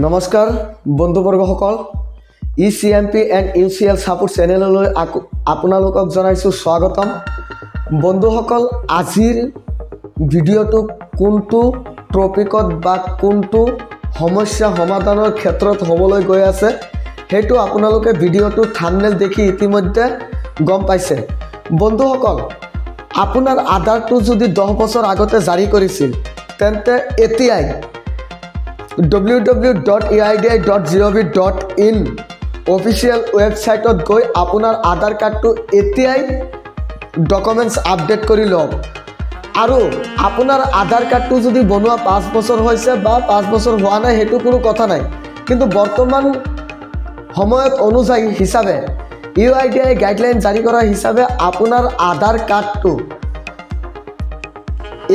নমস্কাৰ বন্ধুবৰ্গসকল ECMP and UCL support চেনেললৈ আপোনালোকক জনাইছো স্বাগতম বন্ধুসকল আজিৰ ভিডিঅটো কোনটো টপিকত বা কোনটো সমস্যা সমাধানৰ ক্ষেত্ৰত হ'বলৈ গৈ আছে হেতু আপোনালোকে ভিডিঅটো থাম্বনেল দেখি ইতিমধ্যে গম পাইছে বন্ধুসকল আপোনাৰ আধাৰটো যদি 10 বছৰ আগতে জাৰি কৰিছিল তেন্তে এতিয়াই www.eidi.gov.in অফিচিয়েল ওয়েবসাইটত গৈ আপোনাৰ আধাৰ কাৰ্ডটো এতিয়াই ডকুমেন্টস আপডেট কৰি লওক আৰু আপোনাৰ আধাৰ কাৰ্ডটো যদি বনোৱা 5 বছৰ হৈছে বা 5 বছৰ হোৱা নাই হেতু কোনো কথা নাই কিন্তু বৰ্তমান সময়ত অনুযায়ী হিচাপে UIDAI গাইডলাইন জাৰি কৰা হিচাপে আপোনাৰ আধাৰ কাৰ্ডটো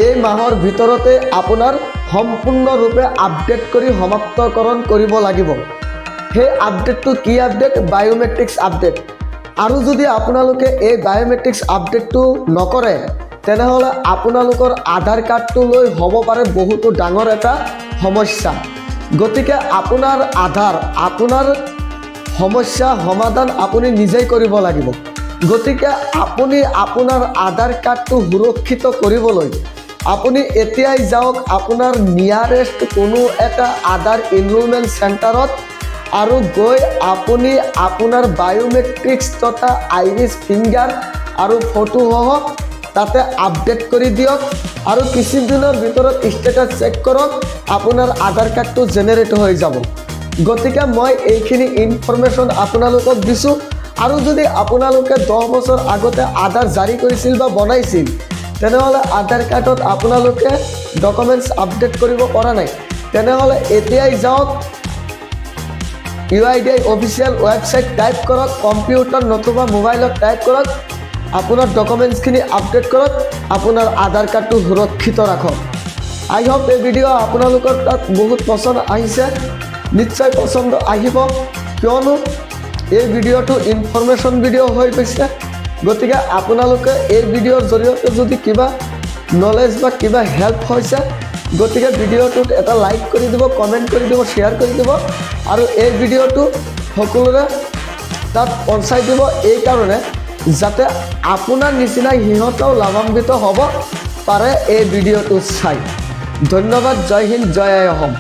এই মাহৰ ভিতৰতে আপোনাৰ সম্পূৰ্ণৰূপে আপডেট কৰি সমাপ্তকৰণ কৰিব লাগিব হে আপডেটটো কি আপডেট বায়োমেট্ৰিক্স আপডেট আৰু যদি আপোনালোকে এই বায়োমেট্ৰিক্স আপডেটটো নকৰে তেনেহলে আপোনালোকৰ আধাৰ কাৰ্ডটো লৈ হ'ব পাৰে বহুত ডাঙৰ এটা সমস্যা গতিকে আপোনাৰ আধাৰ আপোনাৰ সমস্যা সমাধান আপুনি নিজেই কৰিব লাগিব গতিকে আপুনি আপোনাৰ আধাৰ কাৰ্ডটো সুৰক্ষিত কৰিবলৈ আপুনি এতিয়াই যাওক আপোনাৰ নিয়াৰেষ্ট কোনো এটা আধাৰ এনৰোলমেন্ট চেণ্টাৰত আৰু গৈ আপুনি আপোনাৰ বায়োমেট্ৰিক্স তথা আইৰিছ ফিংগাৰ আৰু ফটো সহ তাতে আপডেট কৰি দিয়ক আৰু কিছু দিনৰ ভিতৰত ষ্টেটাস চেক কৰক আপোনাৰ আধাৰ কাৰ্ডটো জেনাৰেট হৈ যাব গতিকে মই এইখিনি ইনফৰমেশন আপোনালোকক দিছো আৰু যদি আপোনালোকে 10 বছৰ আগতে আধাৰ জাৰি কৰিছিল বা বনাইছিল তেনেহলে আধাৰ কাৰ্ডত আপোনালোকে ডকুমেন্টস আপডেট কৰিব পৰা নাই তেনেহলে এতিয়াই যাওক UIDAI অফিচিয়েল ওয়েবসাইট টাইপ কৰক কম্পিউটাৰ নতুবা মোবাইলত টাইপ কৰক আপোনাৰ ডকুমেন্টস খিনি আপডেট কৰক আপোনাৰ আধাৰ কাৰ্ডটো সুৰক্ষিত ৰাখক আই হোপ এই ভিডিঅ আপোনালোকৰ তাত বহুত পছন্দ আহিছে নিশ্চয় পছন্দ আহিব কিয়নো এই ভিডিঅটো ইনফৰমেশন ভিডিঅ হৈ গৈছে গতিকে আপোনালোকে এই ভিডিঅৰ জৰিয়তে যদি কিবা নলেজ বা কিবা হেল্প হৈছে গতিকে ভিডিঅটোত এটা লাইক কৰি দিব কমেন্ট কৰি দিব শেয়াৰ কৰি দিব আৰু এই ভিডিঅটো সকলোৰে তাত পঞ্চাই দিব এই কাৰণে যাতে আপোনাৰ নিচিনা হিহঁতও লাভান্বিত হ'ব পাৰে এই ভিডিঅটো চাই ধন্যবাদ জয় হিন্দ জয় অসম